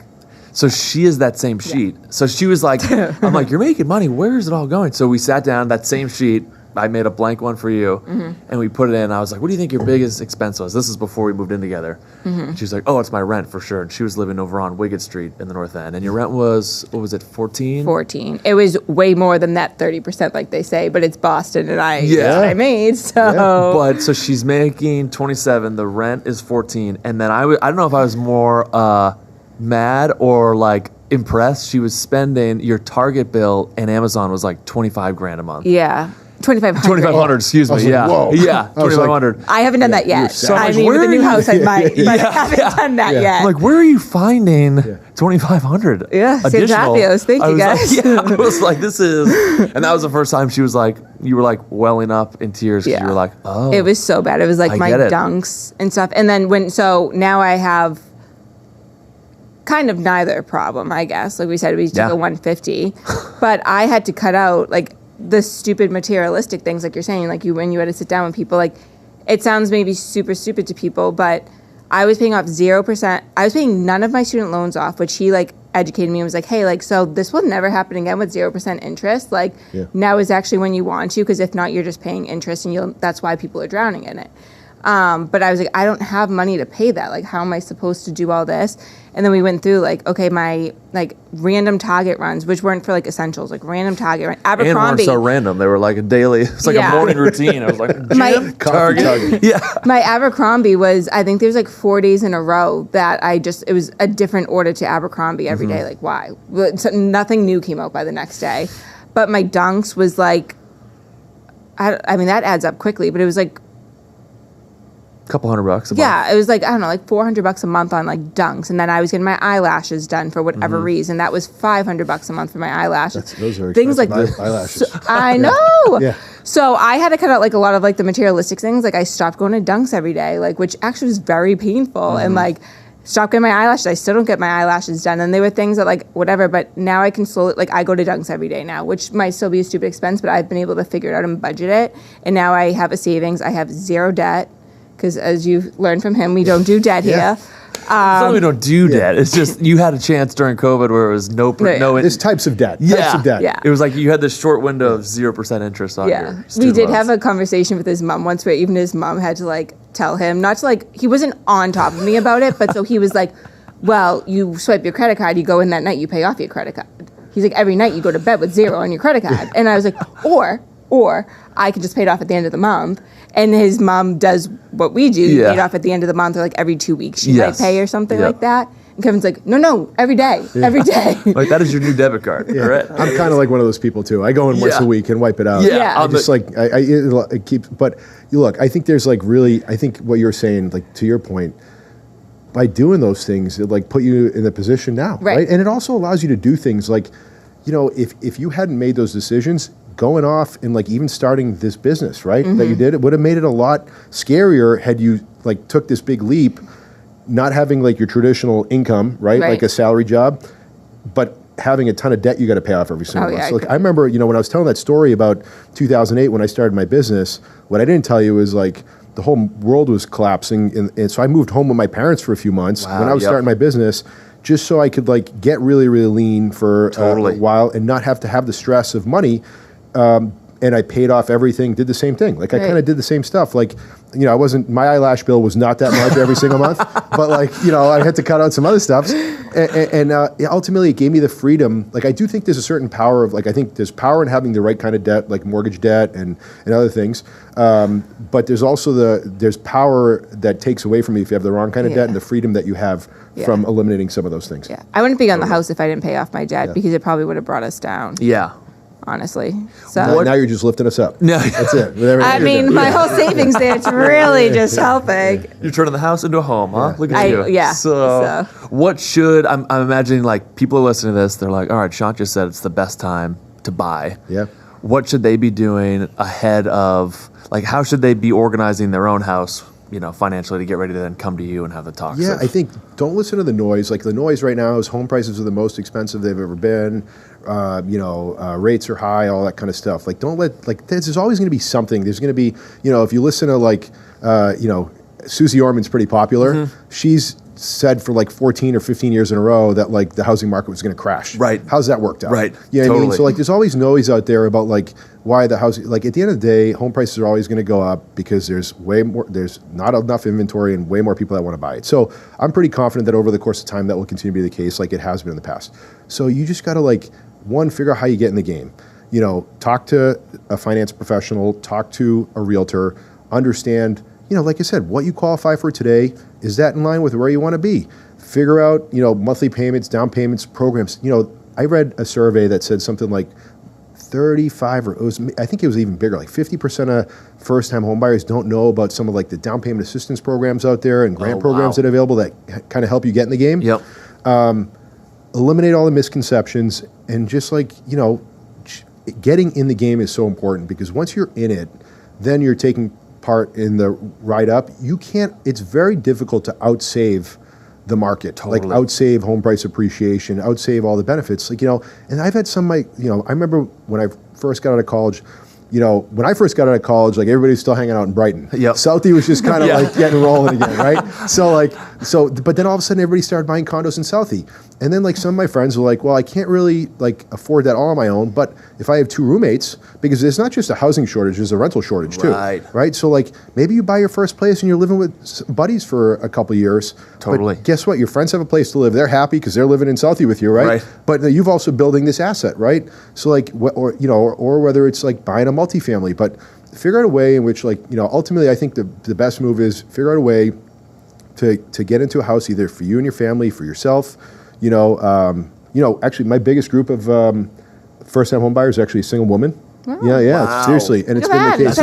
So she is that same sheet. So she was like, I'm like, you're making money. Where is it all going? So we sat down, that same sheet. I made a blank one for you, and we put it in. I was like, what do you think your biggest expense was? This is before we moved in together. And she's like, oh, it's my rent for sure. And she was living over on Wiggett Street in the North End. And your rent was, what was it, 14? 14. It was way more than that 30%, like they say, but it's Boston, and Yeah. I made, so. But so she's making 27. The rent is 14. And then I don't know if I was more mad or like impressed. She was spending your Target bill and Amazon was like 25 grand a month. Yeah. 2,500. 2,500, excuse I was me. like, Yeah. whoa. Yeah. I was like- 2,500. I haven't done that yet. So I much- mean, where with the are new you- house, I might, but Yeah. I haven't done that yet. I'm like, where are you finding 2,500? Yeah, San additional? Tapios. Thank I you, was like, guys. yeah, I was like, this is, and that was the first time she was like, you were like welling up in tears because you were like, oh. It was so bad. It was like I my get it. dunks and stuff. And then so now I have kind of neither problem, I guess. Like we said, we took Yeah. a 150, but I had to cut out like the stupid materialistic things, like you're saying, like when you had to sit down with people, like it sounds maybe super stupid to people, but I was paying off 0%. I was paying none of my student loans off, which he like educated me and was like, hey, like, so this will never happen again with 0% interest. Like now is actually when you want to, because if not, you're just paying interest and that's why people are drowning in it. But I was like, I don't have money to pay that. Like, how am I supposed to do all this? And then we went through like, okay, my like random Target runs, which weren't for like essentials, like random Target run. and weren't Abercrombie. so random. They were like a daily, it's like Yeah. a morning routine. I was like, My- gym, Target. Yeah. My Abercrombie was, I think there was like 4 days in a row that it was a different order to Abercrombie every day. Like, why? So nothing new came out by the next day. But my dunks was like, I mean, that adds up quickly, but it was like, Couple $100 a month. yeah, it was like, I don't know, like $400 a month on like dunks. And then I was getting my eyelashes done for whatever reason. That was $500 a month for my eyelashes. Those are things like expensive eyelashes. I know. Yeah. So I had to cut out like a lot of like the materialistic things. Like I stopped going to dunks every day, like which actually was very painful. And like stopped getting my eyelashes. I still don't get my eyelashes done. And they were things that like whatever, but now I can slowly, like I go to dunks every day now, which might still be a stupid expense, but I've been able to figure it out and budget it. And now I have a savings. I have zero debt. Because as you've learned from him, we don't do debt here. It's not that we don't do debt. It's just you had a chance during COVID where it was no. There's types of debt. Yeah. Types of debt. Yeah. It was like you had this short window of 0% interest on Yeah, your we student did loans. have a conversation with his mom once where even his mom had to like tell him not to like, he wasn't on top of me about it, but so he was like, well, you swipe your credit card, you go in that night, you pay off your credit card. He's like, every night you go to bed with zero on your credit card. And I was like, or I could just pay it off at the end of the month. And his mom does what we do, you Yeah. pay it off at the end of the month or like every 2 weeks she Yes. might pay or something Yep. like that. And Kevin's like, no, every day, every day. Like that is your new debit card, right? I'm kind of like one of those people too. I go in once Yeah. a week and wipe it out. Yeah. Yeah. I On just the- like I keep. But you look, I think there's like really. I think what you're saying, like to your point, by doing those things, it like put you in the position now, Right. And it also allows you to do things like, you know, if you hadn't made those decisions, going off and like even starting this business, right, that you did, it would have made it a lot scarier had you like took this big leap, not having like your traditional income, right, Right. like a salary job, but having a ton of debt you got to pay off every single Oh, month. yeah, So, like, I remember, you know, when I was telling that story about 2008 when I started my business, what I didn't tell you is like the whole world was collapsing, and so I moved home with my parents for a few months when I was yep. starting my business, just so I could like get really, really lean for Totally. a while and not have to have the stress of money. and I paid off everything, did the same thing. Like I kind of did the same stuff. Like, I wasn't, my eyelash bill was not that much every single month, but like, I had to cut out some other stuff. And ultimately it gave me the freedom. Like I do think there's a certain power of, like, I think there's power in having the right kind of debt, like mortgage debt and other things. But there's also there's power that takes away from you if you have the wrong kind of debt, and the freedom that you have from eliminating some of those things. Yeah. I wouldn't be on the house if I didn't pay off my debt because it probably would have brought us down. Yeah. Honestly. So now you're just lifting us up. No. That's it. I mean, my whole savings there, it's really just helping. You're turning the house into a home, huh? Look at you. Yeah. So what should, I'm imagining like people are listening to this, they're like, all right, Sean just said it's the best time to buy. Yeah. What should they be doing ahead of, like, how should they be organizing their own house, financially to get ready to then come to you and have the talks? Yeah, I think don't listen to the noise. Like the noise right now is home prices are the most expensive they've ever been. Rates are high, all that kind of stuff. Like don't let, like there's always going to be something. There's going to be, if you listen to like, Susie Orman's pretty popular. Mm-hmm. She's said for like 14 or 15 years in a row that like the housing market was going to crash. Right. How's that worked out? Right. You know what I mean? Totally. So like there's always noise out there about like why the housing, like at the end of the day, home prices are always going to go up because there's not enough inventory and way more people that want to buy it. So I'm pretty confident that over the course of time that will continue to be the case like it has been in the past. So you just got to like, one, figure out how you get in the game. Talk to a finance professional, talk to a realtor, understand, like I said, what you qualify for today, is that in line with where you want to be? Figure out, monthly payments, down payments, programs. I read a survey that said something like 35 or I think it was even bigger, like 50% of first-time homebuyers don't know about some of like the down payment assistance programs out there and grant programs that are available that kind of help you get in the game. Yep. Eliminate all the misconceptions and just like, getting in the game is so important because once you're in it, then you're taking part in the ride up. It's very difficult to outsave the market, Totally. like outsave home price appreciation, outsave all the benefits. Like, and I've had some, like, I remember when I first got out of college, when I first got out of college, like everybody was still hanging out in Brighton. Yep. Southie was just kind of like getting rolling again, right? But then all of a sudden everybody started buying condos in Southie. And then like some of my friends were like, well, I can't really like afford that all on my own, but if I have two roommates, because there's not just a housing shortage, there's a rental shortage too. Right? So like maybe you buy your first place and you're living with buddies for a couple of years. Totally. But guess what? Your friends have a place to live. They're happy because they're living in Southie with you, right? But you've also building this asset, right? So like, or whether it's like buying a multifamily, but figure out a way in which like, ultimately I think the best move is figure out a way to get into a house either for you and your family, for yourself. Actually my biggest group of first-time home buyers is actually a single woman. Oh. Yeah, Wow. seriously. And it's been the case.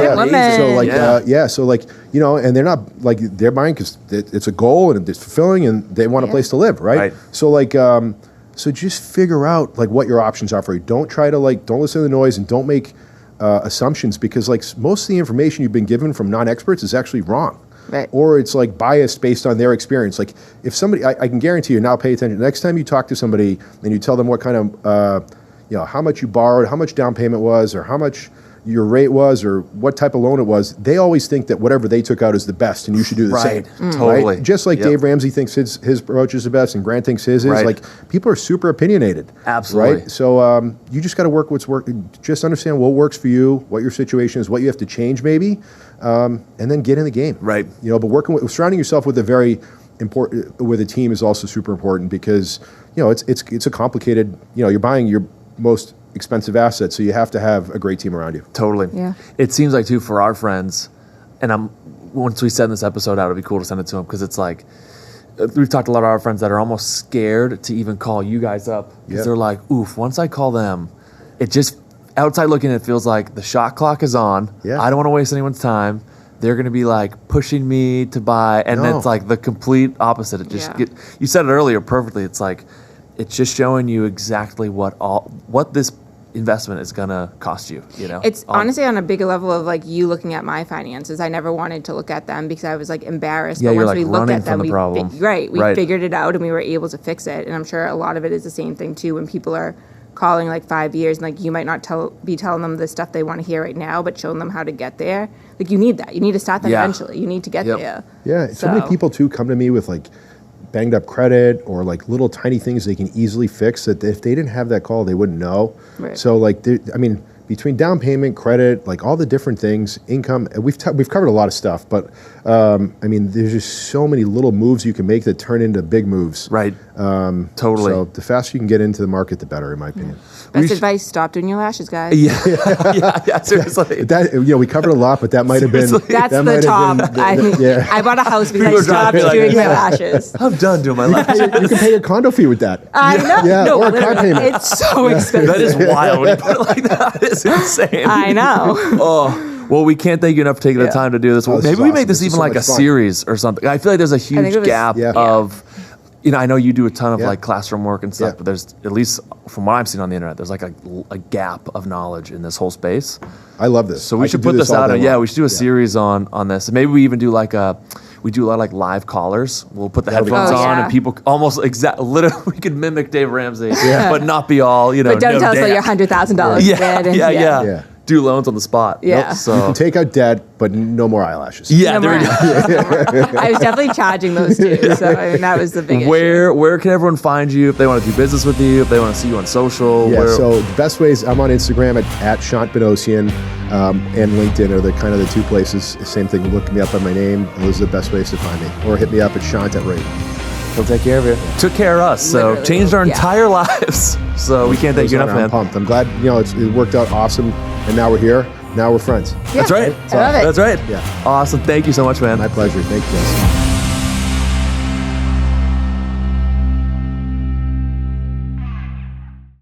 So like, and they're not like, they're buying because it's a goal and it's fulfilling and they want a place to live, right? So like, so just figure out like what your options are for you. Don't try to like, don't listen to the noise and don't make assumptions because like most of the information you've been given from non-experts is actually wrong. Right. Or it's like biased based on their experience. Like if somebody, I can guarantee you now, pay attention. Next time you talk to somebody and you tell them what kind of, how much you borrowed, how much down payment was, or how much your rate was, or what type of loan it was, they always think that whatever they took out is the best and you should do the same. Totally. Right? Just like Dave Ramsey thinks his approach is the best and Grant thinks his is. Like people are super opinionated. Absolutely. Right? So you just got to work what's working. Just understand what works for you, what your situation is, what you have to change maybe, and then get in the game. Right. But surrounding yourself with a team is also super important because, it's a complicated, you're buying your most expensive assets, so you have to have a great team around you. Totally. Yeah. It seems like too for our friends, and once we send this episode out, it'd be cool to send it to them because it's like we've talked to a lot of our friends that are almost scared to even call you guys up because they're like, oof, once I call them, it just outside looking, it feels like the shot clock is on. Yeah. I don't want to waste anyone's time. They're going to be like pushing me to buy, and it's like the complete opposite. It just you said it earlier perfectly. It's like it's just showing you exactly what this investment is going to cost you, It's honestly on a bigger level of like you looking at my finances. I never wanted to look at them because I was like embarrassed. Yeah, but you're once like we looked at them, we figured it out and we were able to fix it. And I'm sure a lot of it is the same thing too when people are calling like 5 years and like you might not be telling them the stuff they want to hear right now, but showing them how to get there. Like you need that. You need to start that eventually. You need to get there. Yeah. So many people too come to me with like banged up credit or like little tiny things they can easily fix that if they didn't have that call, they wouldn't know. Right. So like, between down payment, credit, like all the different things, income, we've covered a lot of stuff, but I mean, there's just so many little moves you can make that turn into big moves. Right. Totally. So the faster you can get into the market, the better, in my opinion. Best advice: stop doing your lashes, guys. Yeah, seriously. We covered a lot, but that might have been. That's that might the have top. been I bought a house because People I stopped are doing like, my lashes. I'm done doing my lashes. You can pay your condo fee with that. I know. Yeah, no, or a car literally, payment. it's so expensive. That is wild when you put it like that. It's insane. I know. Oh, well, we can't thank you enough for taking the time to do this. Well, this maybe is we awesome. make this This is even so like a much fun. series or something. I feel like there's a think huge it was- gap Yeah. of, I know you do a ton of Yeah. like classroom work and stuff, Yeah. but there's, at least from what I'm seeing on the internet, there's like a gap of knowledge in this whole space. I love this. So we I should could do put this all out. day Yeah, long. we should do a series on this. And maybe we even do we do a lot of like live callers. We'll put the That'd be headphones awesome. on Oh, yeah. and people almost literally we could mimic Dave Ramsey, but not be all, But don't no tell us that debt. you're $100,000 Yeah, dead. yeah. Yeah. Do loans on the spot. Yeah. Nope, so You can take out debt, but no more eyelashes. yeah, No there we more. go. I was definitely charging those two, so I mean, that was the big issue. Where can everyone find you if they want to do business with you, if they want to see you on social? Yeah, where, so the best ways, I'm on Instagram at Shant Benosian, and LinkedIn are the kind of the two places. Same thing, look me up by my name. Those are the best ways to find me. Or hit me up at Shant@Rate. he'll take care of you. Took care of us, so Literally, changed our yeah. entire lives. So we can't thank you enough, I'm man. pumped. I'm glad, it worked out awesome, and now we're here. Now we're friends. That's right. I love it. That's right. Yeah. Awesome. Thank you so much, man. My pleasure. Thank you, guys.